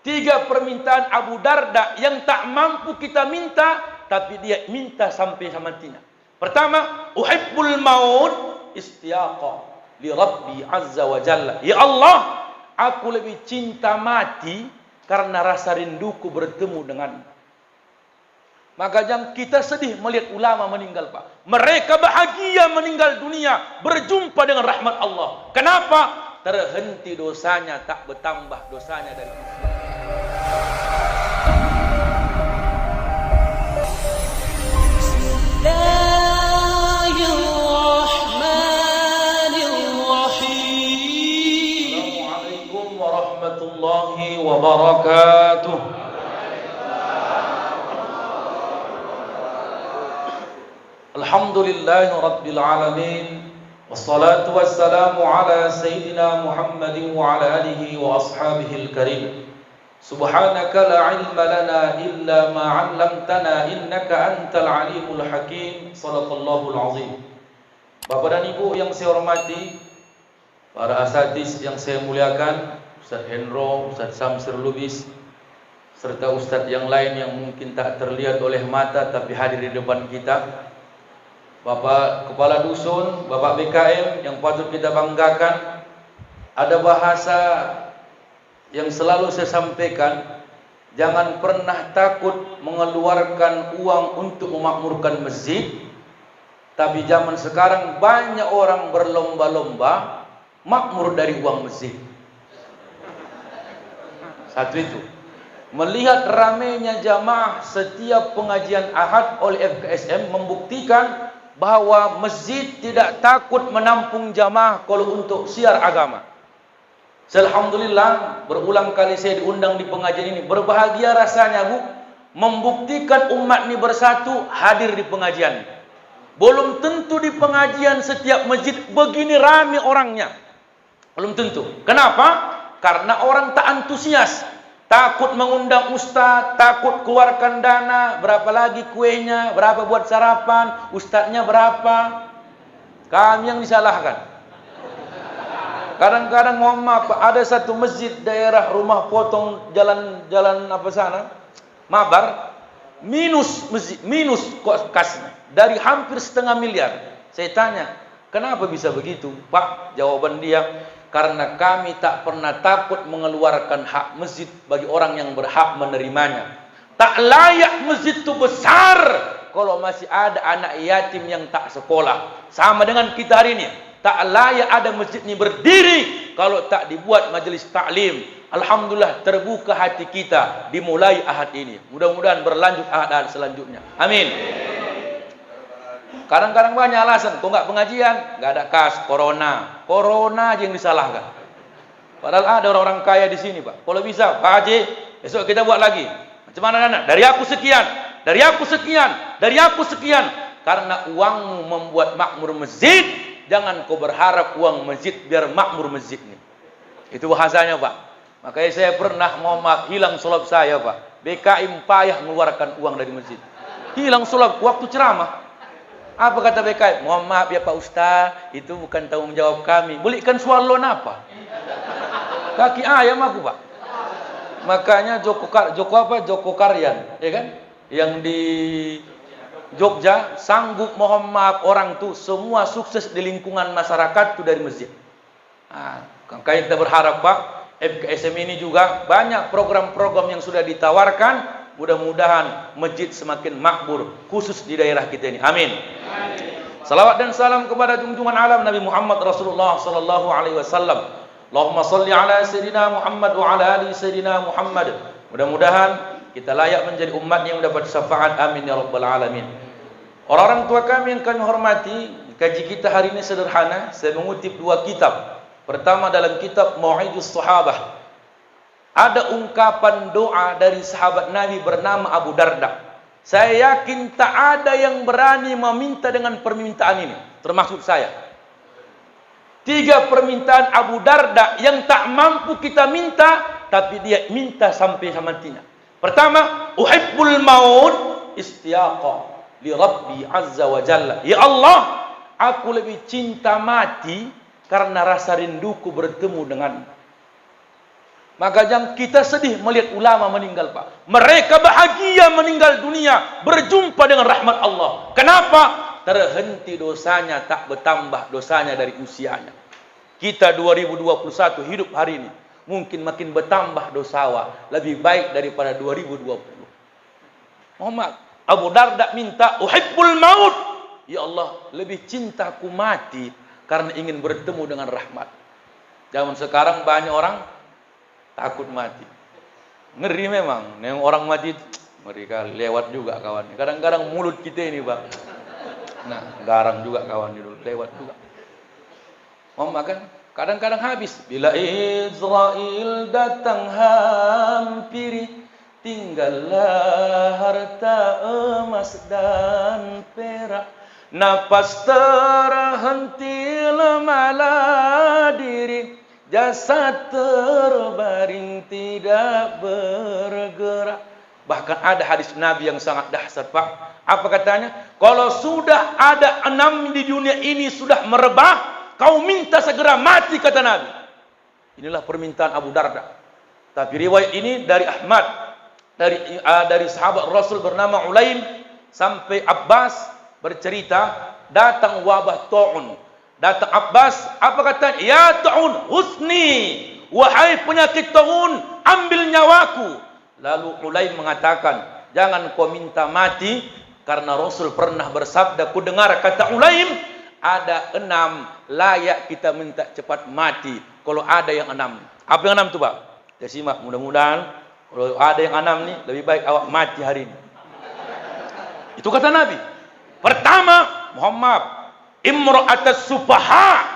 Tiga permintaan Abu Darda yang tak mampu kita minta, tapi dia minta sampai matinya. Pertama, uhibbul maut istiaqa li Rabbi azza wa jalla. Ya Allah, aku lebih cinta mati karena rasa rinduku bertemu denganmu. Maka jangan kita sedih melihat ulama meninggal, Pak. Mereka bahagia meninggal dunia, berjumpa dengan rahmat Allah. Kenapa? Terhenti dosanya, tak bertambah dosanya dari usia. Assalamualaikum warahmatullahi wabarakatuh. Alhamdulillahi Rabbil Alamin. Wassalatu wassalamu ala Sayyidina Muhammadin wa ala alihi wa ashabihil karim. Subhanaka la ilma lana illa ma 'allamtana innaka antal alimul hakim. Shadaqallahul azim. Bapak dan Ibu yang saya hormati, para asatidz yang saya muliakan, Ustaz Hendro, Ustaz Samsir Lubis, serta ustaz yang lain yang mungkin tak terlihat oleh mata tapi hadir di depan kita. Bapak Kepala Dusun, Bapak BKM yang patut kita banggakan. Ada bahasa yang selalu saya sampaikan, jangan pernah takut mengeluarkan uang untuk memakmurkan masjid. Tapi zaman sekarang banyak orang berlomba-lomba makmur dari uang masjid. Satu itu. Melihat ramainya jamaah setiap pengajian Ahad oleh FKSM membuktikan bahwa masjid tidak takut menampung jamaah kalau untuk siar agama. Alhamdulillah, berulang kali saya diundang di pengajian ini. Berbahagia rasanya, Bu, membuktikan umat ini bersatu hadir di pengajian. Belum tentu di pengajian setiap masjid begini ramai orangnya. Belum tentu. Kenapa? Karena orang tak antusias. Takut mengundang ustaz, takut keluarkan dana, berapa lagi kuenya, berapa buat sarapan, ustaznya berapa. Kami yang disalahkan. Kadang-kadang mohon maaf, ada satu masjid daerah Rumah Potong jalan apa sana, Mabar, minus masjid, minus kasnya dari hampir 1,5 miliar. Saya tanya, kenapa bisa begitu, Pak? Jawaban dia, karena kami tak pernah takut mengeluarkan hak masjid bagi orang yang berhak menerimanya. Tak layak masjid itu besar kalau masih ada anak yatim yang tak sekolah. Sama dengan kita hari ini. Tak layak ada masjid ini berdiri kalau tak dibuat majelis taklim. Alhamdulillah terbuka hati kita dimulai Ahad ini. Mudah-mudahan berlanjut Ahad selanjutnya. Amin. Kadang-kadang banyak alasan, kok nggak pengajian? Nggak ada kas, corona aja yang disalahkan. Padahal ada orang-orang kaya di sini, Pak. Kalau bisa, Pak Haji, besok kita buat lagi. Macam mana dana? Dari aku sekian, dari aku sekian, dari aku sekian. Karena uangmu membuat makmur masjid, jangan kau berharap uang masjid biar makmur masjid ini. Itu bahasanya, Pak. Makanya saya pernah, mohon maaf, hilang sulap saya, Pak. BKM payah mengeluarkan uang dari masjid. Hilang sulap waktu ceramah. Apa kata BKM? Mohon maaf ya Pak Ustaz, itu bukan tanggung jawab kami. Belikan swalon apa? Kaki ayam aku, Pak. Makanya Joko Karyan, ya kan? Yang di Jogja sanggup, mohon maaf, orang tuh semua sukses di lingkungan masyarakat tuh dari masjid. Nah, kayak kita berharap, Pak, FKSM ini juga banyak program-program yang sudah ditawarkan. Mudah-mudahan masjid semakin makmur, khusus di daerah kita ini. Amin. Salawat dan salam kepada junjungan alam Nabi Muhammad Rasulullah sallallahu alaihi wasallam. Allahumma salli ala sayyidina Muhammad wa ala ali sayyidina Muhammad. Mudah-mudahan kita layak menjadi umat yang mendapat syafaat. Amin ya rabbal alamin. Orang-orang tua kami yang kami hormati, kaji kita hari ini sederhana. Saya mengutip 2 kitab. Pertama dalam kitab Mau'idus Sahabah. Ada ungkapan doa dari sahabat Nabi bernama Abu Darda. Saya yakin tak ada yang berani meminta dengan permintaan ini, termasuk saya. 3 permintaan Abu Darda yang tak mampu kita minta, tapi dia minta sampai matinya. Pertama, uhibbul maut istiaqa li Rabbi azza wa jalla. Ya Allah, aku lebih cinta mati karena rasa rinduku bertemu denganmu. Maka jangan kita sedih melihat ulama meninggal, Pak. Mereka bahagia meninggal dunia, berjumpa dengan rahmat Allah. Kenapa? Terhenti dosanya, tak bertambah dosanya dari usianya. Kita 2021 hidup hari ini, mungkin makin bertambah dosa, lebih baik daripada 2020. Muhammad Abu Darda minta, uhibbul maut. Ya Allah, lebih cintaku mati karena ingin bertemu dengan rahmat. Zaman sekarang banyak orang takut mati. Ngeri memang. Nengok orang mati, ngeri kali. Lewat juga kawan. Kadang-kadang mulut kita ini, Pak. Nah, garang juga kawan dulu. Lewat juga. Mau makan? Kadang-kadang habis. Bila Israel datang hampiri, tinggallah harta emas dan perak. Napas terhenti lemahlah diri, jasad terbaring tidak bergerak. Bahkan ada hadis Nabi yang sangat dahsyat, Pak. Apa katanya? Kalau sudah ada 6 di dunia ini sudah merebah, kau minta segera mati, kata Nabi. Inilah permintaan Abu Darda. Tapi riwayat ini dari Ahmad, dari sahabat Rasul bernama Ulaim sampai Abbas bercerita, datang wabah ta'un. Datang Abbas, apa kata? Ya ta'un, husni, wahai penyakit ta'un, ambil nyawaku. Lalu Ulaim mengatakan, jangan kau minta mati, karena Rasul pernah bersabda, ku dengar kata Ulaim, ada 6 layak kita minta cepat mati. Kalau ada yang 6, apa yang 6 itu, Pak? Kita simak, mudah-mudahan kalau ada yang 6 nih, lebih baik awak mati hari ini. Itu kata Nabi. Pertama, Muhammad, imra'atas sufaha.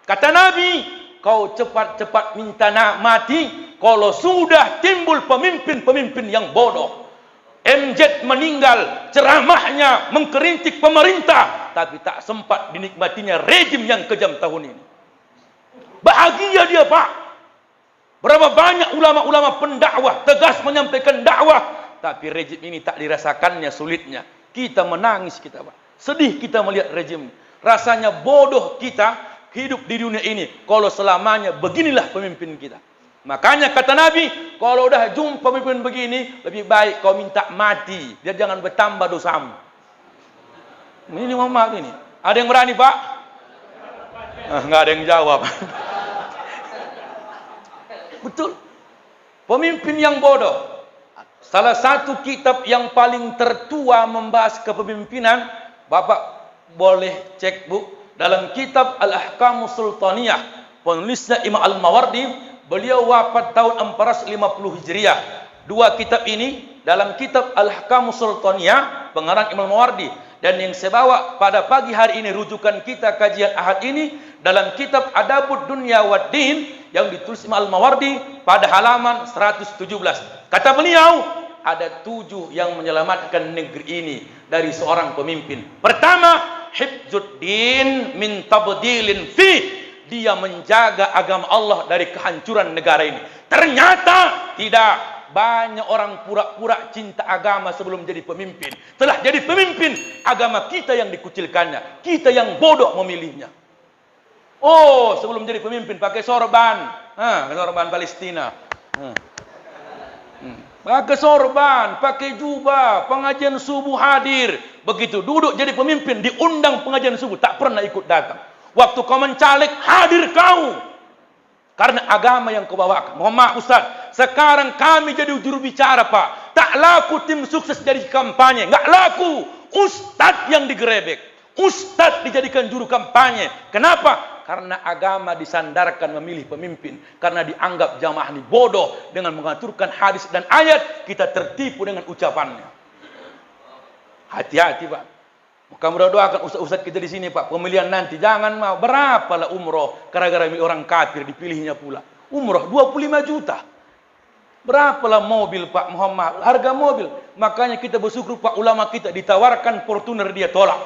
Kata Nabi, kau cepat-cepat minta mati kalau sudah timbul pemimpin-pemimpin yang bodoh. MZ meninggal, ceramahnya mengkritik pemerintah, tapi tak sempat dinikmatinya rejim yang kejam tahun ini. Bahagia dia, Pak. Berapa banyak ulama-ulama pendakwah tegas menyampaikan dakwah, tapi rejim ini tak dirasakannya sulitnya. Kita menangis, kita, Pak. Sedih kita melihat rejim. Rasanya bodoh kita hidup di dunia ini kalau selamanya beginilah pemimpin kita. Makanya kata Nabi, kalau udah jumpa pemimpin begini, lebih baik kau minta mati, biar jangan bertambah dosamu. Ini Muhammad ini. Ada yang berani, Pak? Nggak ada yang jawab. Betul. Pemimpin yang bodoh. Salah satu kitab yang paling tertua membahas kepemimpinan, Bapak boleh cek, Bu, dalam kitab Al-Ahkamus Sultaniyah, penulisnya Imam Al-Mawardi, beliau wafat tahun 450 Hijriah. 2 kitab ini dalam kitab Al-Ahkamus Sultaniyah pengarang Imam Al-Mawardi, dan yang saya bawa pada pagi hari ini rujukan kita kajian Ahad ini dalam kitab Adabud Dunya wad Din yang ditulis Imam Al-Mawardi pada halaman 117. Kata beliau, ada 7 yang menyelamatkan negeri ini dari seorang pemimpin. Pertama, hifzuddin min tabdilin fi. Dia menjaga agama Allah dari kehancuran negara ini. Ternyata tidak. Banyak orang pura-pura cinta agama sebelum jadi pemimpin. Telah jadi pemimpin, agama kita yang dikucilkannya. Kita yang bodoh memilihnya. Oh, sebelum jadi pemimpin pakai sorban. Sorban Palestina. Pakai sorban, pakai jubah, pengajian subuh hadir. Begitu duduk jadi pemimpin, diundang pengajian subuh, tak pernah ikut datang. Waktu kau mencalek, hadir kau. Karena agama yang kau bawakan. Mohon maaf Ustaz, sekarang kami jadi juru bicara, Pak. Tak laku tim sukses jadi kampanye, nggak laku. Ustaz yang digerebek, Ustaz dijadikan juru kampanye. Kenapa? Karena agama disandarkan memilih pemimpin. Karena dianggap jamaah ini bodoh dengan mengaturkan hadis dan ayat, kita tertipu dengan ucapannya. Hati-hati, Pak. Maka doakan ustaz-ustaz kita di sini, Pak, pemilihan nanti jangan mau berapalah umroh gara-gara orang kafir dipilihnya pula. Umroh 25 juta. Berapalah mobil, Pak Muhammad, harga mobil. Makanya kita bersyukur, Pak, ulama kita ditawarkan Fortuner dia tolak.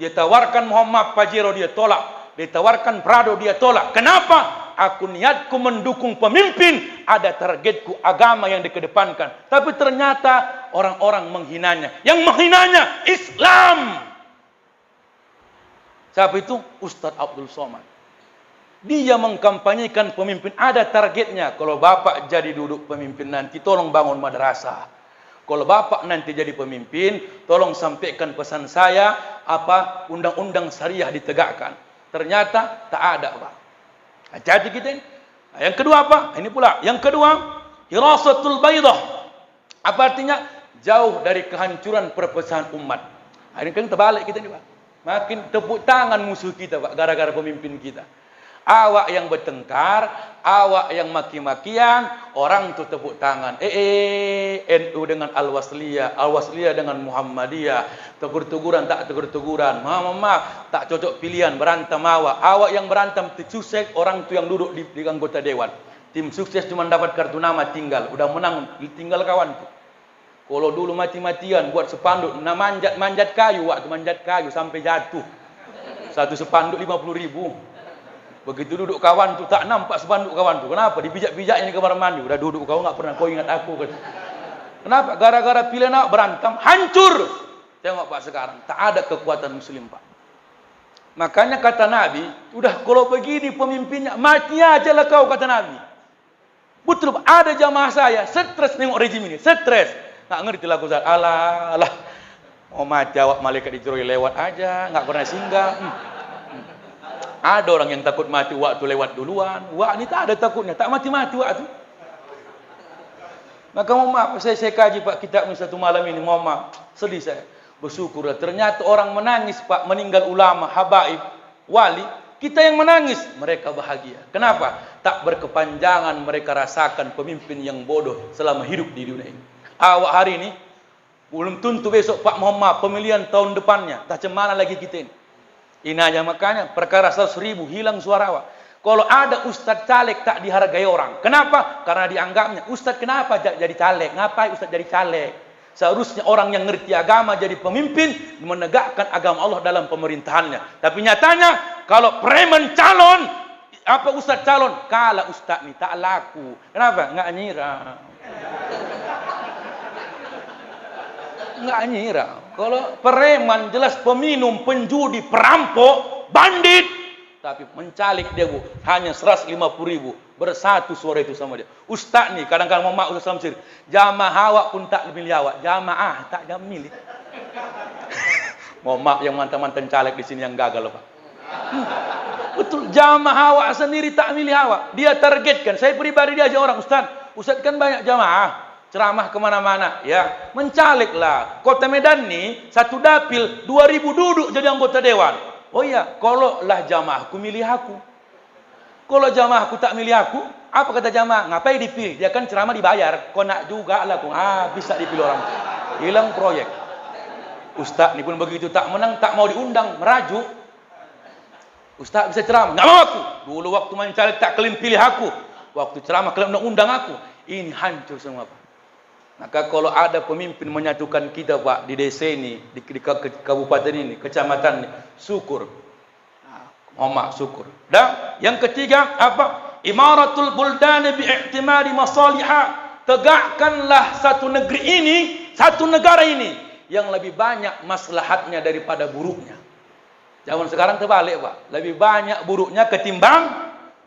Dia tawarkan Muhammad Pajero dia tolak. Ditawarkan Prado dia tolak. Kenapa? Aku niatku mendukung pemimpin, ada targetku agama yang dikedepankan. Tapi ternyata orang-orang menghinanya. Yang menghinanya Islam. Siapa itu? Ustadz Abdul Somad. Dia mengkampanyekan pemimpin, ada targetnya. Kalau bapak jadi duduk pemimpin nanti, tolong bangun madrasah. Kalau bapak nanti jadi pemimpin, tolong sampaikan pesan saya, apa undang-undang syariah ditegakkan. Ternyata tak ada, Pak. Hati-hati kita ini. Yang kedua apa? Ini pula. Yang kedua, hirasatul baidah. Apa artinya? Jauh dari kehancuran perpecahan umat. Ini kan terbalik kita ini, Pak. Makin tepuk tangan musuh kita, Pak, gara-gara pemimpin kita. Awak yang bertengkar, awak yang maki-makian, orang tu tepuk tangan. NU dengan Al-Wasliyah, Al-Wasliyah dengan Muhammadiyah, tegur-teguran tak tegur-teguran, maaf, tak cocok pilihan, berantem awak. Awak yang berantem sukses, orang tu yang duduk di anggota dewan. Tim sukses cuma dapat kartu nama tinggal, udah menang, tinggal kawan tu. Kalau dulu mati-matian buat sepanduk, manjat kayu, waktu manjat kayu sampai jatuh. Satu sepanduk 50.000. Begitu duduk kawan tu tak nampak sepanduk kawan tu. Kenapa? Dipijak-pijak ini kamar mandi. Udah duduk kau enggak pernah kau ingat aku. Kenapa? Gara-gara pilihan awak berantem hancur. Tengok Pak sekarang, tak ada kekuatan muslim, Pak. Makanya kata Nabi, udah kalau begini pemimpinnya, mati aja lah kau, kata Nabi. Betul, Pak. Ada jamaah saya stres tengok rejim ini, stres. Tak ngerti lah aku. Alah. Mau mati awak, malaikat dicuri lewat aja, enggak pernah singgah. Ada orang yang takut mati waktu lewat duluan. Wak ni tak ada takutnya, tak mati-mati waktu. Maka mohon maaf, saya kaji Pak kitab ini satu malam ini, mohon maaf, sedih saya. Bersyukurlah, ternyata orang menangis Pak, meninggal ulama, habaib, wali, kita yang menangis, mereka bahagia. Kenapa? Tak berkepanjangan mereka rasakan pemimpin yang bodoh selama hidup di dunia ini. Awak hari ini, belum tentu besok Pak, mohon maaf, pemilihan tahun depannya, tak cemana lagi kita ini. Ini aja makanya perkara 100.000 hilang suara awak. Kalau ada ustaz caleg tak dihargai orang. Kenapa? Karena dianggapnya ustaz kenapa jadi caleg? Ngapain ustaz jadi caleg? Seharusnya orang yang ngerti agama jadi pemimpin, menegakkan agama Allah dalam pemerintahannya. Tapi nyatanya kalau preman calon, apa ustaz calon? Kalah ustaz ni tak laku. Kenapa? Enggak nyirau. Enggak nyirau. Kalau preman jelas peminum, penjudi, perampok, bandit, tapi mencalik dia Bu, hanya 150.000, bersatu suara itu sama dia. Ustaz nih, kadang-kadang mau Ustaz Samsir, jamaah awak pun tak milih awak, jamaah tak milih. Mohon maaf yang mantan-mantan caleg di sini yang gagal, Pak. Betul, jamaah awak sendiri tak milih awak. Dia targetkan, saya pribadi dia aja orang, Ustaz kan banyak jamaah. Ceramah kemana-mana, ya mencaleglah. Kota Medan nih satu dapil 2.000 duduk jadi anggota dewan. Oh iya, kalau lah jamaahku milih aku. Kalau jamaahku tak milih aku, apa kata jamaah? Ngapain dipilih? Dia kan ceramah dibayar. Kau nak juga lah, bisa dipilih orang. Hilang proyek. Ustaz ni pun begitu, tak menang, tak mau diundang, merajuk. Ustaz bisa ceramah, nggak mau aku. Dulu waktu mencaleg tak kalian pilih aku. Waktu ceramah kalian undang aku. Ini hancur semua, Pak. Maka kalau ada pemimpin menyatukan kita Pak di desa ini, di kabupaten ini, kecamatan ini, syukur. Mohon syukur. Dan yang ketiga apa? Imaratul buldani bi'iktimari masalihah. Tegakkanlah satu negeri ini, satu negara ini yang lebih banyak maslahatnya daripada buruknya. Zaman sekarang terbalik Pak, lebih banyak buruknya ketimbang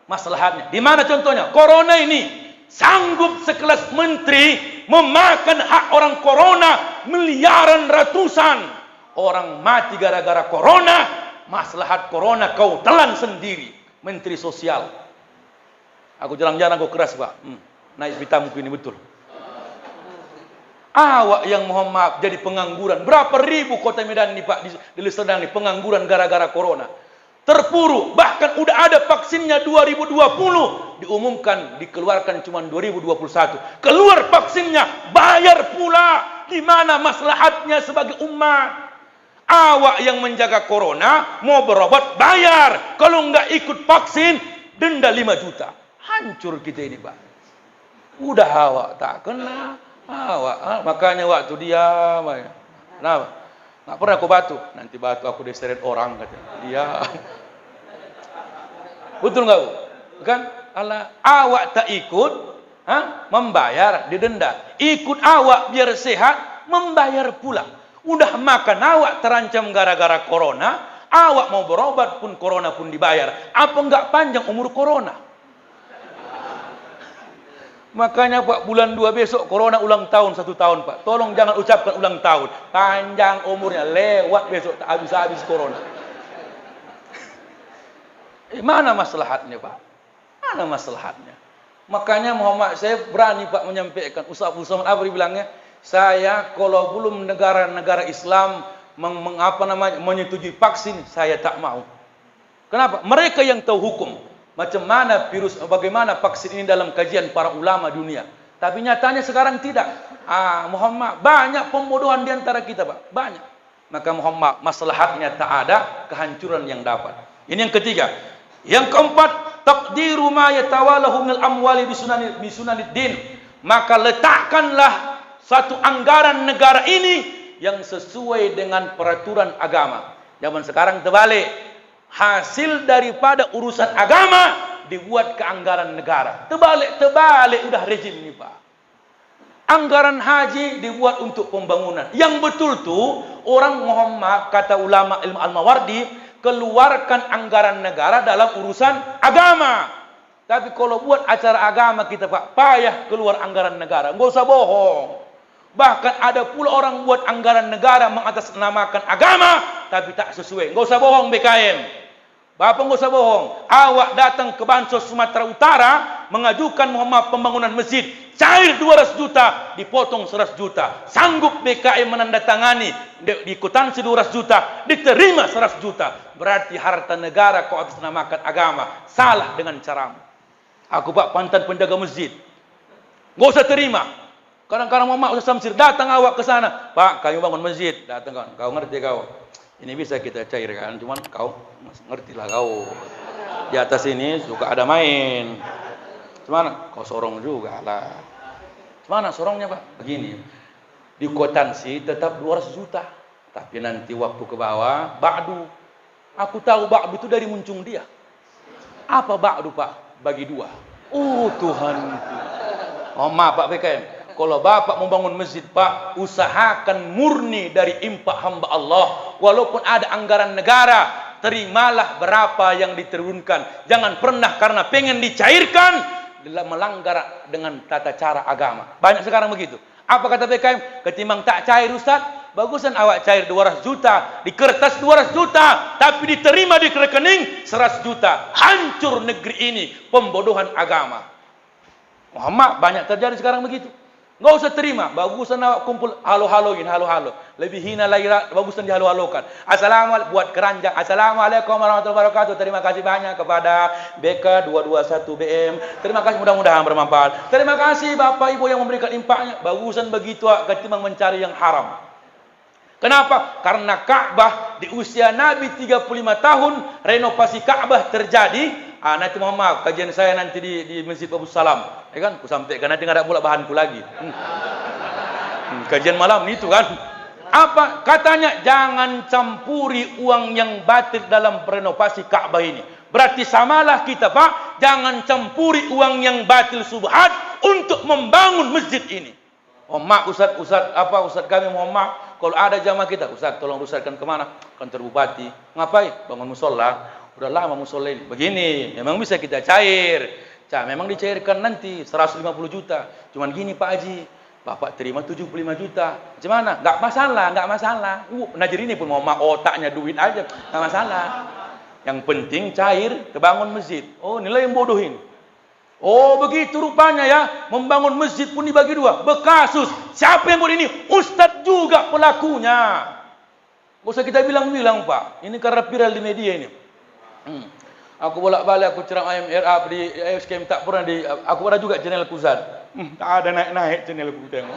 maslahatnya. Di mana contohnya? Corona ini. Sanggup sekelas menteri memakan hak orang corona miliaran ratusan. Orang mati gara-gara corona, maslahat corona kau telan sendiri. Menteri sosial. Aku jarang-jarang kau keras Pak. Naik hitamku ini betul. Awak yang mohon maaf jadi pengangguran. Berapa ribu kota Medan ini Pak di Serdang ini pengangguran gara-gara corona. Terpuruk, bahkan udah ada vaksinnya 2020, diumumkan, dikeluarkan cuma 2021. Keluar vaksinnya, bayar pula. Di mana maslahatnya sebagai umat? Awak yang menjaga corona, mau berobat, bayar. Kalau enggak ikut vaksin, denda 5 juta. Hancur kita ini, Pak. Udah awak tak kena. Awak, makanya waktu dia, kenapa? Nggak pernah aku batu, nanti batu aku diseret orang katanya. Dia, betul nggak Bu? Kan? Allah, awak tak ikut, membayar didenda. Ikut awak biar sehat, membayar pula. Udah makan awak terancam gara-gara corona, Awak mau berobat pun corona pun dibayar. Apa enggak panjang umur corona? Makanya Pak, bulan 2 besok corona ulang tahun 1 tahun Pak. Tolong jangan ucapkan ulang tahun. Panjang umurnya, lewat besok tak habis-habis corona. Mana maslahatnya Pak? Mana maslahatnya? Makanya Muhammad saya berani Pak menyampaikan. Ustaz Abdul Somad Abri bilangnya, saya kalau belum negara-negara Islam menyetujui vaksin, saya tak mau. Kenapa? Mereka yang tahu hukum. Macam mana virus, bagaimana vaksin ini dalam kajian para ulama dunia. Tapi nyatanya sekarang tidak. Muhammad, banyak pembodohan di antara kita Pak. Banyak. Maka Muhammad, maslahatnya tak ada, kehancuran yang dapat. Ini yang ketiga. Yang keempat, taqdiru ma yatawalahu minal amwali bisunanid din. Maka letakkanlah satu anggaran negara ini yang sesuai dengan peraturan agama. Zaman sekarang terbalik. Hasil daripada urusan agama dibuat ke anggaran negara. Terbalik udah rezim ini Pak. Anggaran haji dibuat untuk pembangunan. Yang betul tuh orang Muhammad, kata ulama ilmu Al-Mawardi, keluarkan anggaran negara dalam urusan agama. Tapi kalau buat acara agama kita Pak, payah keluar anggaran negara. Nggak usah bohong. Bahkan ada pula orang buat anggaran negara mengatasnamakan agama, tapi tak sesuai. Nggak usah bohong BKM. Bapak nggak usah bohong. Awak datang ke Bansos Sumatera Utara, mengajukan Muhammad pembangunan masjid. Cair 200 juta, dipotong 100 juta. Sanggup BKM menandatangani, diikutansi 200 juta, diterima 100 juta. Berarti harta negara kau atasnamakan agama. Salah dengan caramu. Aku Pak mantan penjaga masjid. Nggak usah terima. Kadang-kadang Muhammad Ustaz Samsir datang awak ke sana. Pak, kami bangun masjid. Datang kawan. Kau ngerti kau? Ini bisa kita cairkan, cuman kau ngertilah kau. Di atas ini suka ada main. Cuman kau sorong juga lah. Mana sorongnya Pak? Begini. Di kwitansi tetap 200 juta. Tapi nanti waktu ke bawah, ba'du. Aku tahu ba'du itu dari muncung dia. Apa ba'du Pak? Bagi 2. Oh Tuhan. Oh maaf Pak BKM. Kalau Bapak membangun masjid Pak, usahakan murni dari infak hamba Allah. Walaupun ada anggaran negara, terimalah berapa yang diturunkan. Jangan pernah karena pengen dicairkan, melanggar dengan tata cara agama. Banyak sekarang begitu. Apa kata BKM? Ketimbang tak cair Ustaz, bagusan awak cair 200 juta. Di kertas 200 juta, tapi diterima di rekening 100 juta. Hancur negeri ini, pembodohan agama. Muhammad, banyak terjadi sekarang begitu. Nggak usah terima, bagusan awak kumpul halo-haloin, halo-halo. Lebih hina lagi, bagusan dihalo-halokan. Assalamualaikum, buat keranjang. Assalamualaikum warahmatullahi wabarakatuh. Terima kasih banyak kepada BK 221 BM. Terima kasih, mudah-mudahan bermanfaat. Terima kasih Bapak Ibu yang memberikan impaknya. Bagusan begitu, ketimbang mencari yang haram. Kenapa? Karena Ka'bah di usia Nabi 35 tahun, renovasi Ka'bah terjadi. Nanti mohon maaf, kajian saya nanti di Masjid Abu Salam. Ya kan? Ku sampaikan nanti nggak ada pula bahanku lagi. Kajian malam itu kan. Apa? Katanya jangan campuri uang yang batil dalam renovasi Ka'bah ini. Berarti samalah kita Pak, jangan campuri uang yang batil subhat untuk membangun masjid ini. Oh mak Ustaz kami mohon maaf, kalau ada jamaah kita, Ustaz tolong rusakkan kemana? Kantor bupati. Ngapain? Bangun musola. Udah lama musola ini. Begini, memang bisa kita cair. Memang dicairkan nanti 150 juta. Cuman gini Pak Haji, Bapak terima 75 juta. Macam mana? Nggak masalah. Najir ini pun mau otaknya duit aja, nggak masalah. Yang penting cair, kebangun masjid. Oh, nilai yang bodohin. Oh, begitu rupanya ya. Membangun masjid pun dibagi 2. Bekasus. Siapa yang buat ini? Ustadz juga pelakunya. Gak usah kita bilang-bilang Pak. Ini karena viral di media ini. Aku bolak-balik, aku ceramah MRA di SKM, tak pernah aku ada juga channel Kuzan. Tak ada naik channel aku tengok.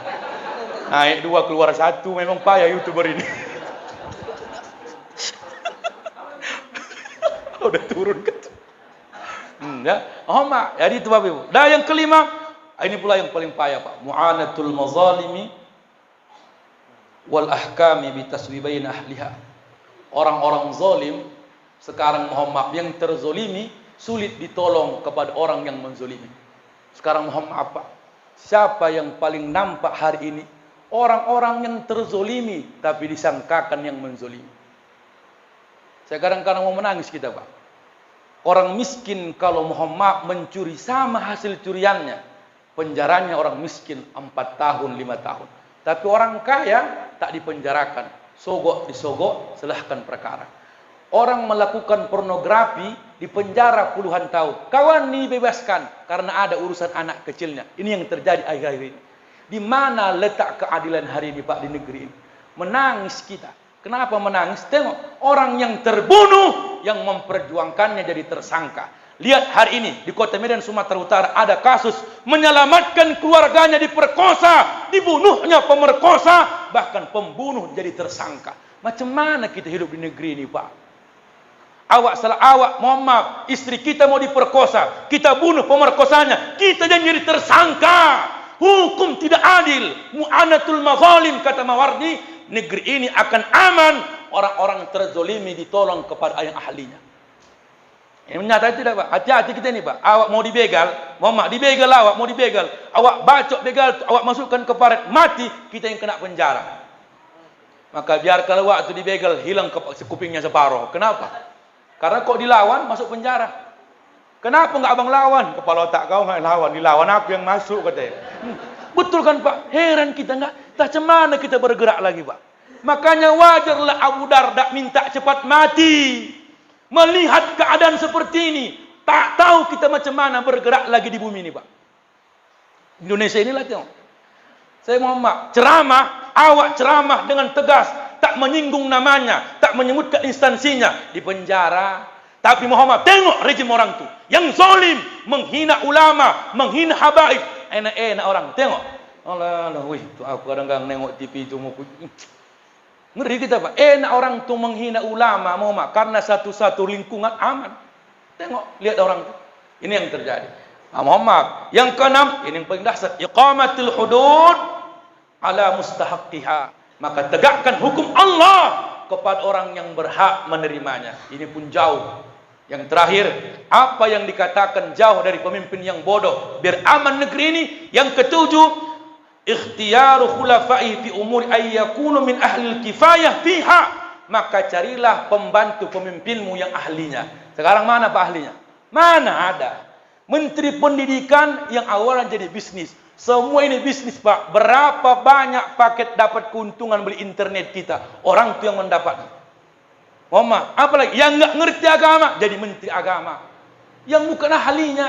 Naik 2 keluar 1, memang payah YouTuber ini. Udah turun ke ya. Mak, jadi itu Bapak Ibu. Dan yang kelima, ini pula yang paling payah Pak. Mu'anatul mazalimi wal ahkami bitaswibain ahliha. Orang-orang zalim sekarang Muhammad yang terzolimi sulit ditolong kepada orang yang menzolimi. Sekarang Muhammad apa? Siapa yang paling nampak hari ini? Orang-orang yang terzolimi tapi disangkakan yang menzolimi. Saya kadang-kadang mau menangis kita, Pak. Orang miskin kalau Muhammad mencuri sama hasil curiannya, penjaranya orang miskin 4 tahun, 5 tahun. Tapi orang kaya tak dipenjarakan. Sogok disogok, silahkan perkara. Orang melakukan pornografi dipenjara puluhan tahun. Kawan dibebaskan karena ada urusan anak kecilnya. Ini yang terjadi akhir-akhir ini. Di mana letak keadilan hari ini, Pak, di negeri ini? Menangis kita. Kenapa menangis? Tengok, orang yang terbunuh yang memperjuangkannya jadi tersangka. Lihat hari ini di Kota Medan, Sumatera Utara ada kasus menyelamatkan keluarganya diperkosa, dibunuhnya pemerkosa, bahkan pembunuh jadi tersangka. Macam mana kita hidup di negeri ini, Pak? Awak salah, mohon maaf, istri kita mau diperkosa, kita bunuh pemerkosanya, kita jadi tersangka. Hukum tidak adil, mu'anatul mazalim, kata Mawardi. Negeri ini akan aman, orang-orang terzolimi ditolong kepada yang ahlinya. Ini menyatakan tidak, Pak? Hati-hati kita ini, Pak. Awak mau dibegal, Muhammad dibegal, awak mau dibegal, awak bacok begal, awak masukkan ke paret, mati, kita yang kena penjara. Maka biarkan waktu dibegal, hilang kupingnya separuh. Kenapa? Karena kok dilawan, masuk penjara. Kenapa enggak abang lawan? Kepala otak kau enggak lawan, dilawan aku yang masuk, katanya. Betul kan, Pak? Heran kita enggak. Macam mana kita bergerak lagi, Pak? Makanya wajarlah Abu Darda minta cepat mati. Melihat keadaan seperti ini, tak tahu kita macam mana bergerak lagi di bumi ini, Pak. Indonesia inilah tengok. Saya mohon maaf, ceramah, awak ceramah dengan tegas, tak menyinggung namanya, tak menyebutkan instansinya, di penjara. Tapi Muhammad, tengok rejim orang tu yang zalim, menghina ulama, menghina habaib, enak-enak orang. Tengok. Allah, wih, tu aku kadang-kadang nengok TV tu mau ngeri kita, Pak. Enak orang tu menghina ulama, Muhammad, karena satu-satu lingkungan aman. Tengok, lihat orang tu. Ini yang terjadi. Muhammad. Yang keenam, ini yang paling dahsyat, iqamatul hudud ala mustahaqqiha. Maka tegakkan hukum Allah kepada orang yang berhak menerimanya. Ini pun jauh. Yang terakhir, apa yang dikatakan jauh dari pemimpin yang bodoh biar aman negeri ini. Yang ketujuh, ikhtiyaru khulafai fi umuri ayyakunu min ahlil kifayah fiha. Maka carilah pembantu pemimpinmu yang ahlinya. Sekarang mana Pak ahlinya? Mana ada? Menteri Pendidikan yang awalnya jadi bisnis. Semua ini bisnis, Pak. Berapa banyak paket dapat keuntungan beli internet kita? Orang itu yang mendapat. Muhammad, apalagi yang enggak ngerti agama jadi menteri agama. Yang bukan ahlinya.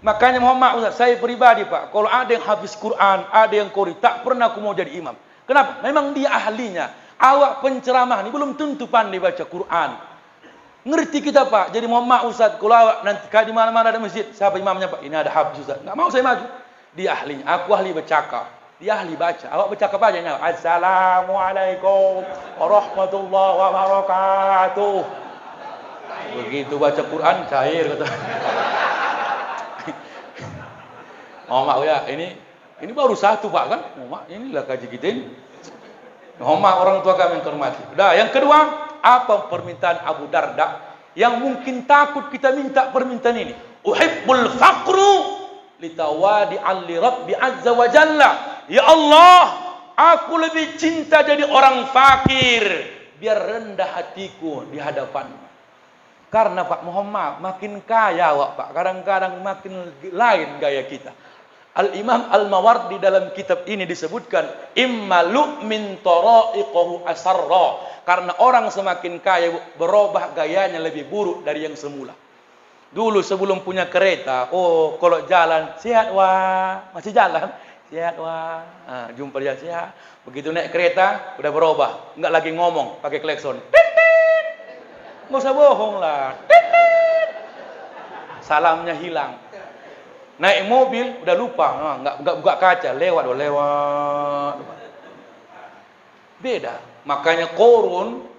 Makanya Muhammad, Ustaz, saya pribadi, Pak, kalau ada yang habis Quran, ada yang qori, tak pernah aku mau jadi imam. Kenapa? Memang dia ahlinya. Awak penceramah ini belum tentu pandai baca Quran. Ngerti kita, Pak. Jadi Muhammad, Ustaz, kalau awak nanti di mana-mana ada masjid, siapa imamnya, Pak? Ini ada habis, Ustaz. Enggak mau saya maju. Dia ahlinya. Aku ahli bercakap. Dia ahli baca. Awak bercakap aja. Assalamualaikum warahmatullahi wabarakatuh. Begitu baca Quran, cair, kata. Muhammad, ya, ini baru satu, Pak, kan? Muhammad, inilah kaji kita ini. Muhammad, orang tua kami yang terhormati. Dah, yang kedua, apa permintaan Abu Darda yang mungkin takut kita minta permintaan ini? Uhibbul faqru litawadi'an li Rabbi azza wa jalla. Ya Allah, aku lebih cinta jadi orang fakir biar rendah hatiku di hadapan. Karena Pak Muhammad makin kaya, Pak, kadang-kadang makin lain gaya kita. Al-Imam Al-Mawardi dalam kitab ini disebutkan immalu min tara'iqahu asarra. Karena orang semakin kaya berubah gayanya lebih buruk dari yang semula. Dulu sebelum punya kereta, oh kalau jalan sehat wah, masih jalan sehat wah, jumpa dia sehat. Begitu naik kereta udah berubah, enggak lagi ngomong, pakai klakson. Nggak usah bohong lah. Salamnya hilang. Naik mobil udah lupa, enggak buka kaca, lewat. Beda. Makanya Korun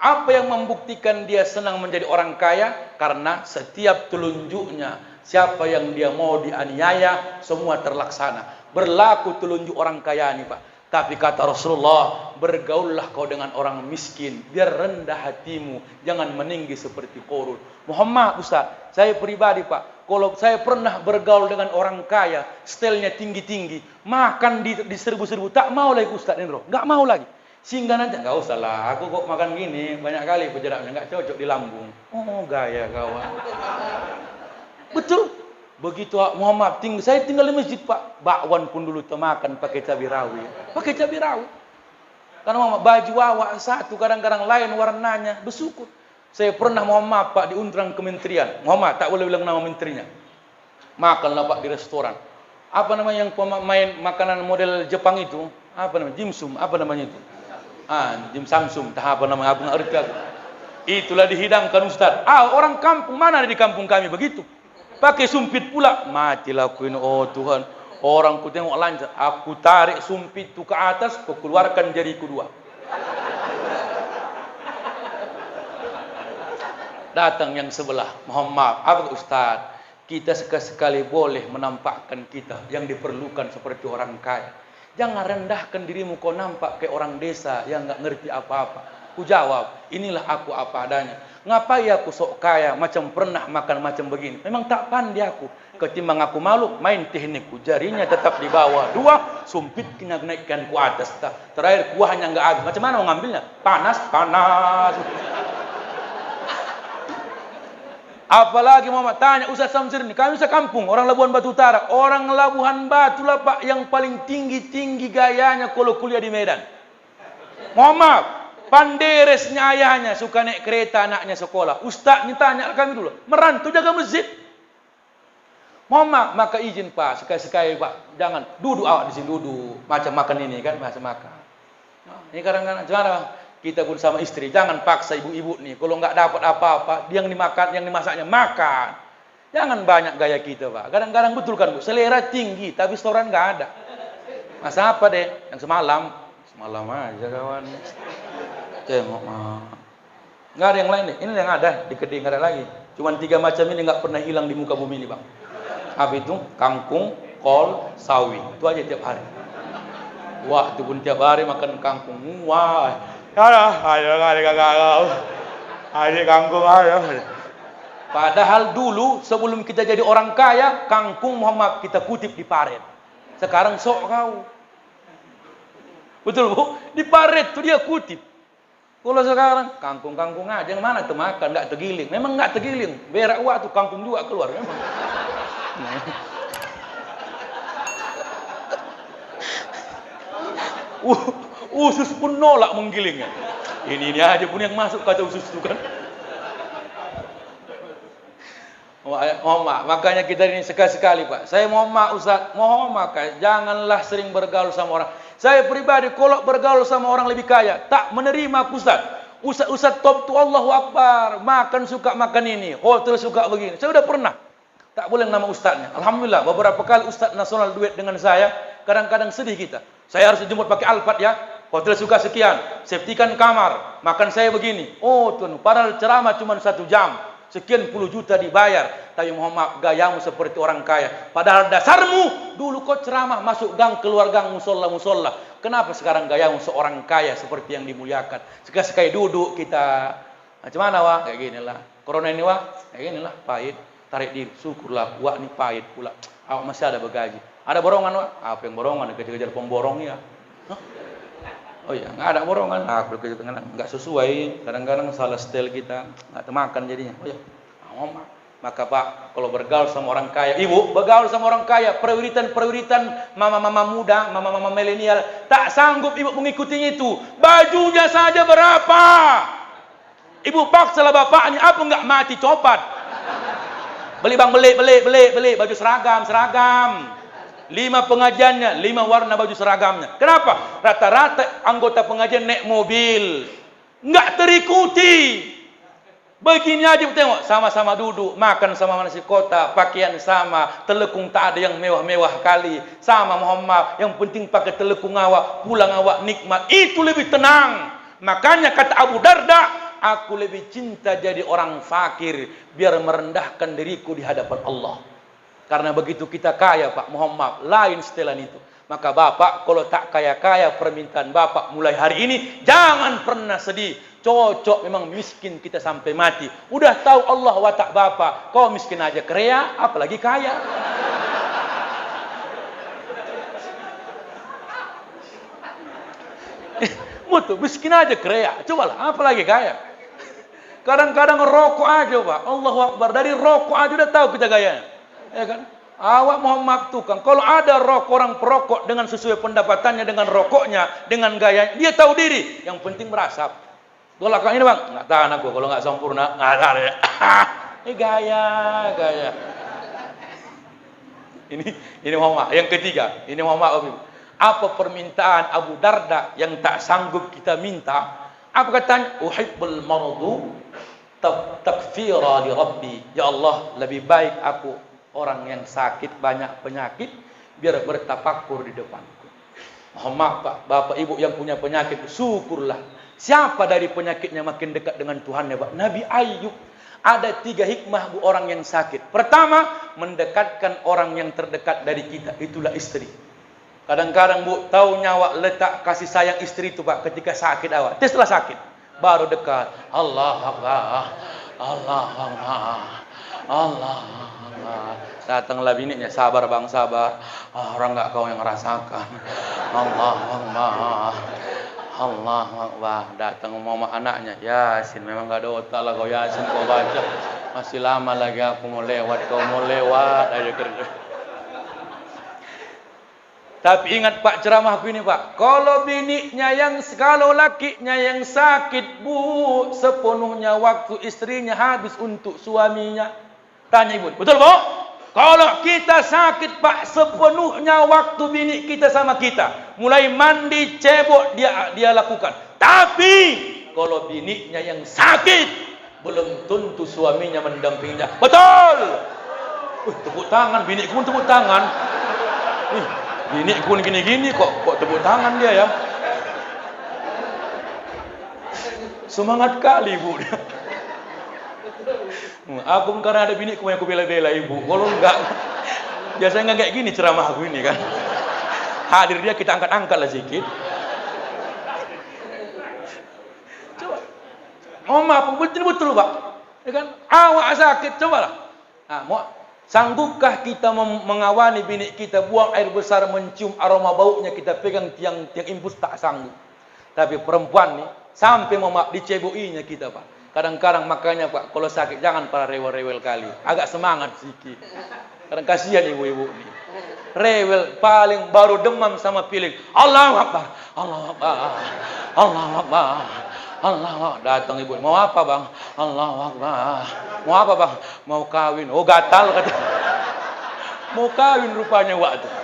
apa yang membuktikan dia senang menjadi orang kaya? Karena setiap telunjuknya, siapa yang dia mau dianiaya, semua terlaksana. Berlaku telunjuk orang kaya ini, Pak. Tapi kata Rasulullah, bergaullah kau dengan orang miskin, biar rendah hatimu, jangan meninggi seperti Korun. Muhammad, Ustaz, saya pribadi, Pak, kalau saya pernah bergaul dengan orang kaya, stylenya tinggi-tinggi, makan di seribu-seribu, tak mau lagi Ustaz Indro, enggak mau lagi. Singgah nanti, nggak usah lah, aku kok makan gini, banyak kali pejerapnya, nggak cocok di lambung. Oh, gaya kawan. Betul. Begitu Muhammad tinggal, saya tinggal di masjid Pak. Bakwan pun dulu makan pakai cabai rawit. Pakai cabai rawit. Karena Muhammad baju awak satu, kadang-kadang lain warnanya, bersukut. Saya pernah Muhammad Pak diundang kementerian. Muhammad tak boleh bilang nama menterinya. Makanlah Pak di restoran. Apa namanya yang pemain makanan model Jepang itu? Apa namanya? Dimsum, apa namanya itu? Dim Samsum, tak apa namanya, aku nggak ngerti aku. Itulah dihidangkan Ustaz. Orang kampung mana ada di kampung kami begitu? Pakai sumpit pula. Matilah aku ini, oh Tuhan. Orang ku tengok lancar. Aku tarik sumpit itu ke atas, ku keluarkan jariku dua. Datang yang sebelah, mohon maaf, apa Ustaz? Kita sekali-sekali boleh menampakkan kita yang diperlukan seperti orang kaya. Jangan rendahkan dirimu kau nampak kayak orang desa yang nggak ngerti apa-apa. Ku jawab, inilah aku apa adanya. Ngapai aku sok kaya macam pernah makan macam begini? Memang tak pandai aku. Ketimbang aku malu, main teknikku. Jarinya tetap di bawah dua, sumpit kena naikkan ku atas. Terakhir kuahnya nggak habis. Macam mana mau ngambilnya? Panas, panas. Apalagi Muhammad tanya Ustaz Samsir ini, kami sekampung orang Labuan Batu Utara. Orang Labuan Batu lah Pak yang paling tinggi gayanya kalau kuliah di Medan. Muhammad, panderesnya ayahnya suka naik kereta anaknya sekolah. Ustaznya tanya kami dulu, merantau jaga masjid. Muhammad, maka izin Pak, sekali-sekali Pak, jangan duduk awak di sini duduk, macam makan ini kan, macam makan. Ini kadang-kadang cara kita pun sama istri, jangan paksa ibu-ibu nih. Kalau nggak dapat apa-apa, yang dimakan, yang dimasaknya makan. Jangan banyak gaya kita, Pak. Kadang-kadang betul kan, Bu. Selera tinggi, tapi setoran nggak ada. Masa apa deh? Yang semalam aja kawan. Tengok mah. Nggak ada yang lain deh. Ini yang ada di Kediri nggak ada lagi. Cuman 3 macam ini nggak pernah hilang di muka bumi ini, Bang. Apa itu? Kangkung, kol, sawi. Itu aja tiap hari. Wah, itu pun tiap hari makan kangkung. Wah. Ada kangkung ada. Padahal dulu sebelum kita jadi orang kaya, kangkung Muhammad kita kutip di paret. Sekarang sok kau. Betul Bu? Di paret tuh dia kutip. Kalau sekarang kangkung aja yang mana tuh makan nggak tergiling. Memang nggak tergiling. Berak waktu kangkung juga keluar memang. Usus pun nolak menggilingnya. Ini aja pun yang masuk kata usus itu kan. Makanya kita ini sekali-sekali Pak. Saya mohon maaf Ustaz, mohon maaf janganlah sering bergaul sama orang. Saya pribadi kalau bergaul sama orang lebih kaya, tak menerima Ustaz. Ustaz top tu Allahu Akbar, makan suka makan ini, hotel suka begini. Saya udah pernah. Tak boleh nama ustaznya. Alhamdulillah beberapa kali ustaz nasional duet dengan saya, kadang-kadang sedih kita. Saya harus dijemput pakai Alphard ya. Hotel suka sekian, septikan kamar, makan saya begini. Oh Tuhan, padahal ceramah cuma 1 jam, sekian puluh juta dibayar. Tapi Muhammad gayamu seperti orang kaya. Padahal dasarmu dulu kau ceramah masuk gang keluar gang musola. Kenapa sekarang gayamu seorang kaya seperti yang dimuliakan? Sekali-sekali duduk kita macam mana Wak? Kayak gini lah. Corona ini Wak, kayak gini lah, pahit. Tarik diri, syukurlah Wak ini pahit pula. Awak masih ada begaji. Ada borongan Wak? Apa yang borongan? Kejar-kejar pemborong ya. Oh iya, nggak ada borongan. Nggak sesuai. Kadang-kadang salah style kita, nggak termakan jadinya. Oh iya, maka Pak, kalau bergaul sama orang kaya, ibu bergaul sama orang kaya, prioritan mama-mama muda, mama-mama milenial, tak sanggup ibu mengikutinya itu. Bajunya saja berapa? Ibu paksalah bapaknya, apa nggak mati copat? Beli bang, beli baju seragam. 5 pengajiannya, 5 warna baju seragamnya. Kenapa? Rata-rata anggota pengajian naik mobil, nggak terikuti. Begini aja tengok, sama-sama duduk, makan sama nasi kotak, pakaian sama, telekung tak ada yang mewah-mewah kali. Sama Muhammad, yang penting pakai telekung awak, pulang awak nikmat. Itu lebih tenang. Makanya kata Abu Darda, aku lebih cinta jadi orang fakir biar merendahkan diriku di hadapan Allah. Karena begitu kita kaya Pak Muhammad, lain setelan itu. Maka Bapak kalau tak kaya-kaya permintaan Bapak mulai hari ini, jangan pernah sedih. Cocok memang miskin kita sampai mati. Udah tahu Allah watak Bapak, kau miskin aja krea, apalagi kaya. Betul, miskin aja kreak. Cobalah, apalagi kaya. Kadang-kadang rokok aja, Pak. Allahu Akbar. Dari rokok aja udah tahu kita gayanya. Ya kan? Awak mohon maaf tukang. Kalau ada orang perokok dengan sesuai pendapatannya, dengan rokoknya, dengan gaya, dia tahu diri. Yang penting merasap. Kalau ini bang, nggak tahan aku. Kalau nggak sempurna, nggak tahan ya. Ini gaya. Ini mohon maaf. Yang ketiga, ini mohon maaf. Apa permintaan Abu Darda yang tak sanggup kita minta? Apa katanya? Uhibbul maradu takfira li Rabbi. Ya Allah, lebih baik aku orang yang sakit banyak penyakit biar bertafakur di depanku. Mohon maaf Pak, Bapak Ibu yang punya penyakit, syukurlah. Siapa dari penyakitnya makin dekat dengan Tuhannya, Pak? Nabi Ayub. Ada 3 hikmah bu orang yang sakit. Pertama, mendekatkan orang yang terdekat dari kita. Itulah istri. Kadang-kadang bu, tahu nyawa letak kasih sayang istri itu Pak ketika sakit awak. Setelah sakit, baru dekat. Allah Allah, Allah Allah, Allah Allah. Datanglah bininya, sabar bang, sabar. Orang nggak kau yang merasakan. Allah Allah, Allah Allah. Datang mama anaknya, Yasin memang nggak ada otak lah kau Yasin kau baca. Masih lama lagi aku mau lewat, kau mau lewat aja kerja. Tapi ingat Pak ceramahku ini Pak, kalau lakinya yang sakit bu, sepenuhnya waktu istrinya habis untuk suaminya. Tanya ibu, betul bu? Kalau kita sakit Pak, sepenuhnya waktu bini kita sama kita. Mulai mandi, cebok dia lakukan. Tapi kalau bininya yang sakit, belum tentu suaminya mendampinginya. Betul. Tepuk tangan, biniku pun tepuk tangan. Bini pun gini-gini kok tepuk tangan dia ya. Semangat kali ibu dia. Aku karena ada bini yang aku bela-bela ibu. Kalau enggak, biasanya enggak kayak gini ceramah aku ini kan. Hadir dia kita angkat-angkat lah sedikit. Coba. Oh maaf, betul-betul Pak. Ya kan? Awak sakit, cobalah. Nah, sanggupkah kita mengawani bini kita buang air besar mencium aroma baunya, kita pegang tiang impus? Tak sanggup. Tapi perempuan nih sampai diceboinya kita Pak. Kadang-kadang makanya Pak kalau sakit jangan para rewel-rewel kali. Agak semangat sedikit. Kadang kasihan ibu-ibu nih. Rewel paling baru demam sama piling. Allahu Akbar. Allahu Akbar. Allahu Akbar. Allah datang ibu, mau apa bang? Allahu Akbar. Mau apa bang? Mau kawin. Oh gatal kata. Mau kawin rupanya waktu.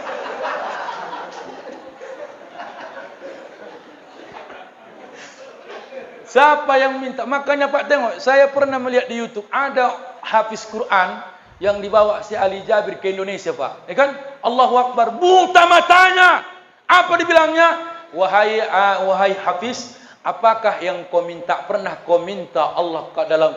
Siapa yang minta? Makanya Pak tengok, saya pernah melihat di YouTube ada hafiz Quran yang dibawa si Ali Jabir ke Indonesia Pak. Ya kan? Allahu Akbar, buta matanya. Apa dibilangnya? Wahai hafiz, apakah yang kau minta, pernah kau minta Allah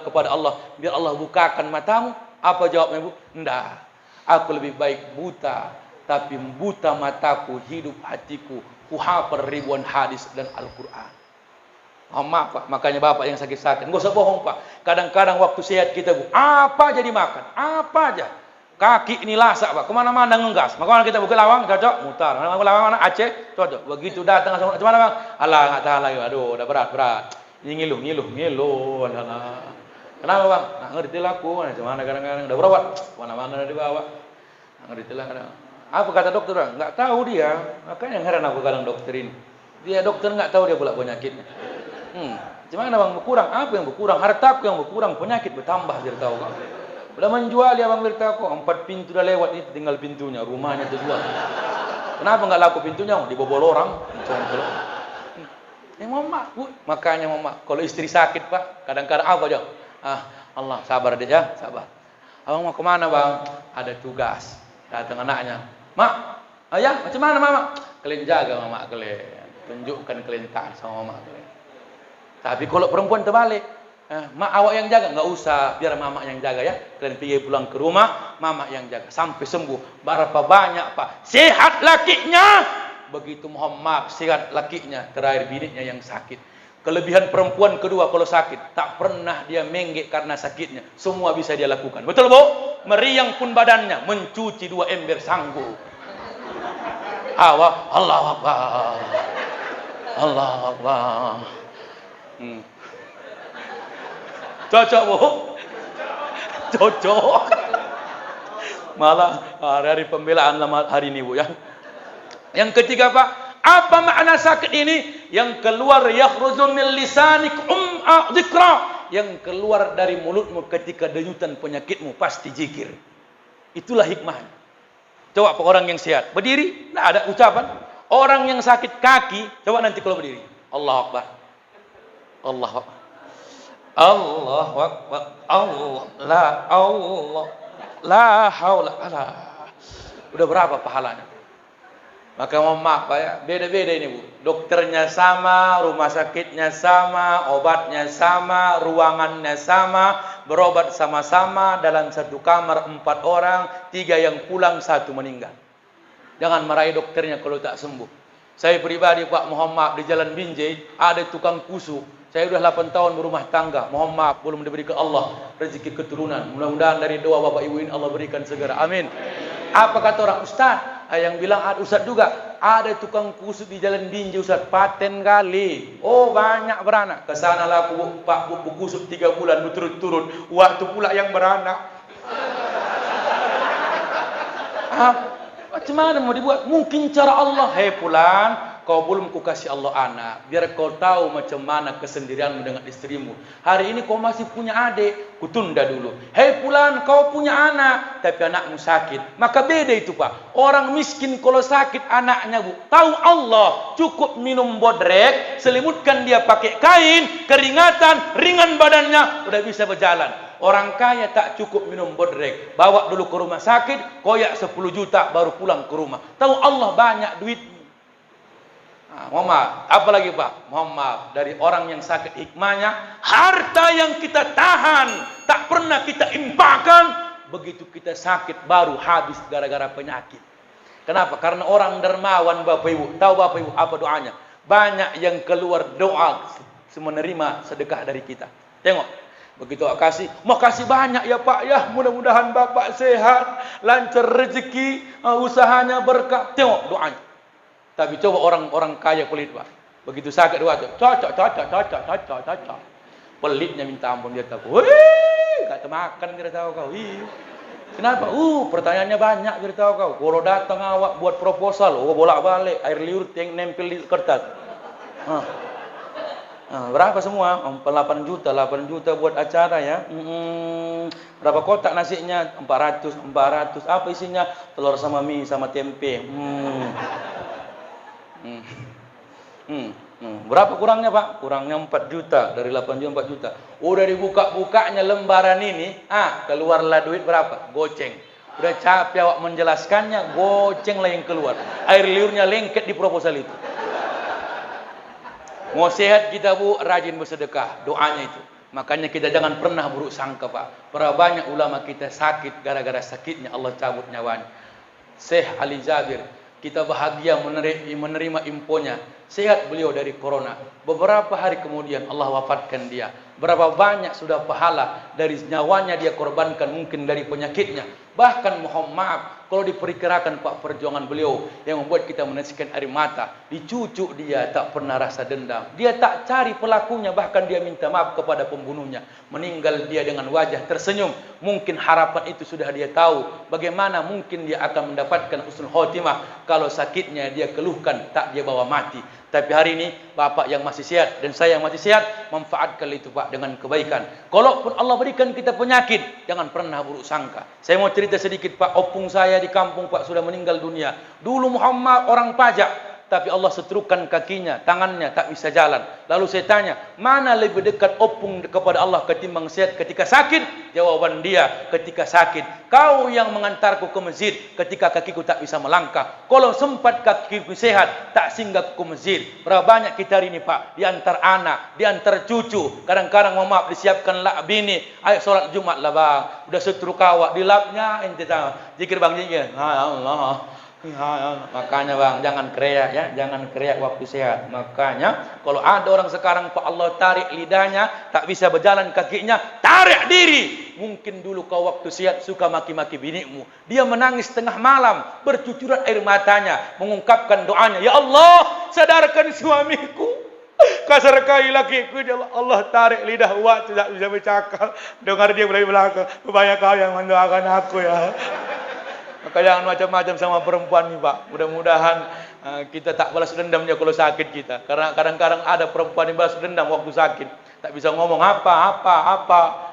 kepada Allah biar Allah bukakan matamu? Apa jawabnya Bu? Enggak. Aku lebih baik buta, tapi buta mataku, hidup hatiku, kuhafal ribuan hadis dan Al-Quran. Oh, maaf Pak, makanya Bapak yang sakit-sakit, nggak usah bohong Pak. Kadang-kadang waktu sehat kita Bu, apa aja dimakan, apa aja. Kaki ini lasak Pak, kemana-mana ngegas. Maka kita buka lawang, cocok, mutar. Mana lawang mana Aceh, cocok. Begitu datang langsung, cuman Bang, alah nggak tahan lagi, aduh, udah berat. Ini ngiluh, alah. Kenapa Bang? Nggak ngerti laku, cuman kadang-kadang udah berobat, mana-mana udah dibawa. Nggak ngerti lah kadang. Apa kata dokter Bang? Nggak tahu dia. Makanya yang heran aku kadang dokter ini. Dia dokter nggak tahu dia pula penyakitnya. Gimana Bang berkurang? Apa yang berkurang? Hartaku yang berkurang, penyakit bertambah biar tahu Bang. Udah menjual ya Bang Wirtaku, 4 pintu udah lewat ini, tinggal pintunya, rumahnya terjual. Kenapa nggak laku pintunya? Dibobol orang. Mama, makanya Mama, kalau istri sakit Pak, kadang-kadang apa aja? Allah sabar deh ya, sabar. Abang mau kemana Bang? Ada tugas. Datang anaknya, Mak, ayah macam mana Mama? Kalian jaga Mama kalian, tunjukkan kalian taat sama Mama kalian. Tapi kalau perempuan terbalik, mak awak yang jaga, nggak usah, biar mama yang jaga ya. Kalian pergi pulang ke rumah, mama yang jaga sampai sembuh. Berapa banyak Pak? Sehat lakinya, begitu mohon maaf sehat lakinya, terakhir bininya yang sakit. Kelebihan perempuan kedua kalau sakit, tak pernah dia menggek karena sakitnya. Semua bisa dia lakukan. Betul Bu? Meriang pun badannya, mencuci 2 ember sanggup. Allahu Akbar. Allah Akbar. Cocok, Bu? Cocok. Malah hari pembelaan hari ini, Bu, ya. Yang ketiga, Pak, apa makna sakit ini? Yang keluar yakhruju min lisanik dzikra, yang keluar dari mulutmu ketika denyutan penyakitmu pasti zikir. Itulah hikmahnya. Coba orang yang sehat berdiri, tidak ada ucapan. Orang yang sakit kaki, coba nanti kalau berdiri, Allahu Akbar, Allahu Akbar, Allahu Akbar, Allah, la haula, udah berapa pahalanya? Maka mohon maaf, Pak, ya, beda-beda ini, Bu. Dokternya sama, rumah sakitnya sama, obatnya sama, ruangannya sama, berobat sama-sama, dalam satu kamar 4 orang, 3 yang pulang, 1 meninggal. Jangan marahi dokternya kalau tak sembuh. Saya pribadi, Pak, mohon maaf, di Jalan Binjai ada tukang kusu. Saya sudah 8 tahun berumah tangga. Mohon maaf, belum diberikan Allah rezeki keturunan. Mudah-mudahan dari doa Bapak Ibu ini Allah berikan segera. Amin. Apa kata orang Ustaz? Yang bilang ada Ustaz juga, ada tukang kusut di Jalan Binjai, Ustaz, paten kali. Oh, banyak beranak. Kesanalah Pak kusut 3 bulan berturut-turut. Waktu pula yang beranak. Macam mana mau dibuat? Mungkin cara Allah. Hei Fulan, kau belum kukasih Allah anak, biar kau tahu macam mana kesendirianmu dengan istrimu. Hari ini kau masih punya adik, kutunda dulu. Hei Fulan, kau punya anak, tapi anakmu sakit. Maka beda itu, Pak. Orang miskin kalau sakit anaknya, Bu, tahu Allah, cukup minum bodrek, selimutkan dia pakai kain, keringatan, ringan badannya, udah bisa berjalan. Orang kaya tak cukup minum bodrek, bawa dulu ke rumah sakit, koyak 10 juta, baru pulang ke rumah. Tahu Allah banyak duit. Mohon maaf, apa lagi, Pak? Mohon maaf, dari orang yang sakit hikmahnya, harta yang kita tahan, tak pernah kita infakkan, begitu kita sakit baru habis gara-gara penyakit. Kenapa? Karena orang dermawan, Bapak Ibu. Tahu Bapak Ibu apa doanya? Banyak yang keluar doa menerima sedekah dari kita. Tengok. Begitu kasih, makasih banyak ya Pak ya, mudah-mudahan Bapak sehat, lancar rezeki, usahanya berkah. Tengok doanya. Tapi coba orang kaya pelit, Pak. Begitu sakit doa, cocok. Pelitnya minta ampun, dia tahu. Wih, gak termakan kira tahu kau. Kenapa? Pertanyaannya banyak kira tahu kau. Kalau datang awak buat proposal, bolak-balik, air liur yang nempel di kertas. Berapa semua? 8 juta buat acara ya. Berapa kotak nasinya? 400. Apa isinya? Telur sama mie sama tempe. Berapa kurangnya, Pak? Kurangnya 4 juta. Dari 8 juta 4 juta. Udah dibuka-bukanya lembaran ini, keluarlah duit berapa? Goceng. Udah capek awak menjelaskannya, goceng lah yang keluar. Air liurnya lengket di proposal itu. Mau sehat kita, Bu, rajin bersedekah, doanya itu. Makanya kita jangan pernah buruk sangka, Pak. Berapa banyak ulama kita sakit, gara-gara sakitnya Allah cabut nyawanya. Syekh Ali Jabir, kita bahagia menerima infonya. Sehat beliau dari corona. Beberapa hari kemudian Allah wafatkan dia. Berapa banyak sudah pahala dari nyawanya dia korbankan, mungkin dari penyakitnya. Bahkan mohon maaf, kalau diperkirakan Pak perjuangan beliau yang membuat kita meneteskan air mata, dicucuk dia tak pernah rasa dendam. Dia tak cari pelakunya, bahkan dia minta maaf kepada pembunuhnya. Meninggal dia dengan wajah tersenyum. Mungkin harapan itu sudah dia tahu. Bagaimana mungkin dia akan mendapatkan husnul khotimah kalau sakitnya dia keluhkan, tak dia bawa mati. Tapi hari ini Bapak yang masih sehat dan saya yang masih sehat, manfaatkan itu Pak dengan kebaikan. Kalaupun Allah berikan kita penyakit, jangan pernah buruk sangka. Saya mau cerita sedikit, Pak. Opung saya di kampung, Pak, sudah meninggal dunia. Dulu Muhammad orang pajak, tapi Allah setrukkan kakinya, tangannya tak bisa jalan. Lalu saya tanya, mana lebih dekat opung kepada Allah ketimbang sehat ketika sakit? Jawaban dia, ketika sakit. Kau yang mengantarku ke masjid ketika kakiku tak bisa melangkah. Kalau sempat kakiku sehat, tak singgah ke masjid. Berapa banyak kita hari ini, Pak, diantar anak, diantar cucu. Kadang-kadang maaf disiapkan lak bini, ayo sholat Jumat lah bang. Udah setruk awak, di lapnya ente tahu. Zikir bang, zikir. Allah. Makanya bang, jangan kriak ya, jangan kriak waktu sehat. Makanya kalau ada orang sekarang Pak Allah tarik lidahnya, tak bisa berjalan kakinya, tarik diri. Mungkin dulu kau waktu sehat suka maki-maki binikmu, dia menangis tengah malam, bercucuran air matanya, mengungkapkan doanya, ya Allah sadarkan suamiku. Kasar kali lakiku, ya Allah tarik lidah waktu tak bisa bercakap. Dengar dia mulai belakang, banyak kau yang mendoakan aku ya. Maka jangan macam-macam sama perempuan nih Pak. Mudah-mudahan kita tak balas dendamnya kalau sakit kita. Karena kadang-kadang ada perempuan yang balas dendam waktu sakit. Tak bisa ngomong apa.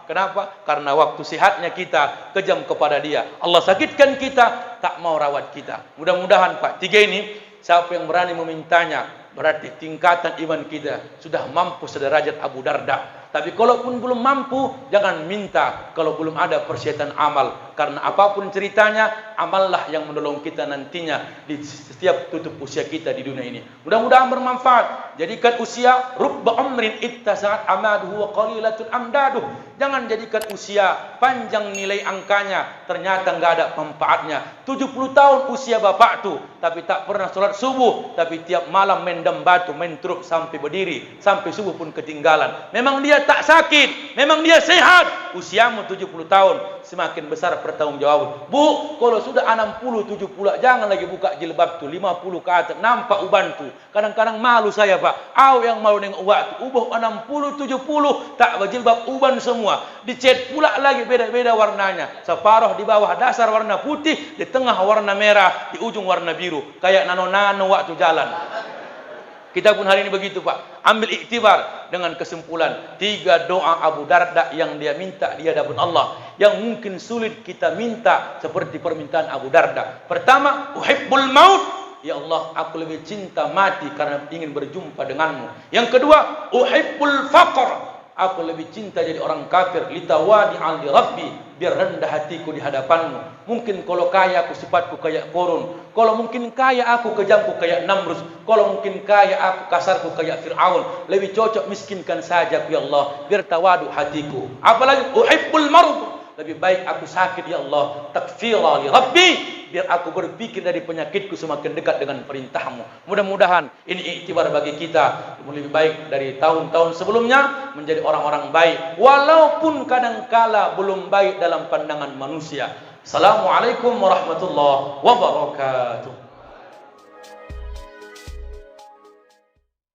Kenapa? Karena waktu sehatnya kita kejam kepada dia. Allah sakitkan kita, tak mau rawat kita. Mudah-mudahan Pak, 3 ini, siapa yang berani memintanya, berarti tingkatan iman kita sudah mampu sederajat Abu Darda. Tapi kalaupun belum mampu, jangan minta kalau belum ada persiapan amal. Karena apapun ceritanya, amallah yang menolong kita nantinya di setiap tutup usia kita di dunia ini. Mudah-mudahan bermanfaat. Jadikan usia rubba umrin ittasa'at amaduhu wa qalilatul amdaduh. Jangan jadikan usia panjang nilai angkanya, ternyata enggak ada manfaatnya. 70 tahun usia bapak tu, tapi tak pernah sholat subuh, tapi tiap malam mendem batu, main truk sampai berdiri, sampai subuh pun ketinggalan. Memang dia tak sakit, memang dia sehat. Usiamu 70 tahun, semakin besar pertanggungjawaban. Bu, kalau sudah 60, 70, jangan lagi buka jilbab tu, 50 ke atas, nampak uban tu. Kadang-kadang malu saya Pak, yang malu nengok ubat tu, ubah 60, 70, tak berjilbab, uban semua. Dicat pula lagi beda-beda warnanya. Separuh di bawah dasar warna putih, di tengah warna merah, di ujung warna biru. Kayak nano-nano waktu jalan. Kita pun hari ini begitu Pak. Ambil iktibar dengan kesimpulan 3 doa Abu Darda yang dia minta di hadapan Allah, yang mungkin sulit kita minta seperti permintaan Abu Darda. Pertama, uhibbul maut. Ya Allah, aku lebih cinta mati karena ingin berjumpa denganmu. Yang kedua, uhibbul faqr. Aku lebih cinta jadi orang kafir, litawadi'an li rabbi, biar rendah hatiku di hadapanmu. Mungkin kalau kaya aku sifatku kayak Korun, kalau mungkin kaya aku kejamku kayak Namrus, kalau mungkin kaya aku kasarku kayak Fir'aun. Lebih cocok miskinkan saja ya Allah, biar tawadu hatiku. Apalagi uhibbul marud, lebih baik aku sakit ya Allah, takfira li rabbi, biar aku berpikir dari penyakitku semakin dekat dengan perintahmu. Mudah-mudahan ini iktibar bagi kita, lebih baik dari tahun-tahun sebelumnya, menjadi orang-orang baik, walaupun kadangkala belum baik dalam pandangan manusia. Assalamualaikum warahmatullahi wabarakatuh.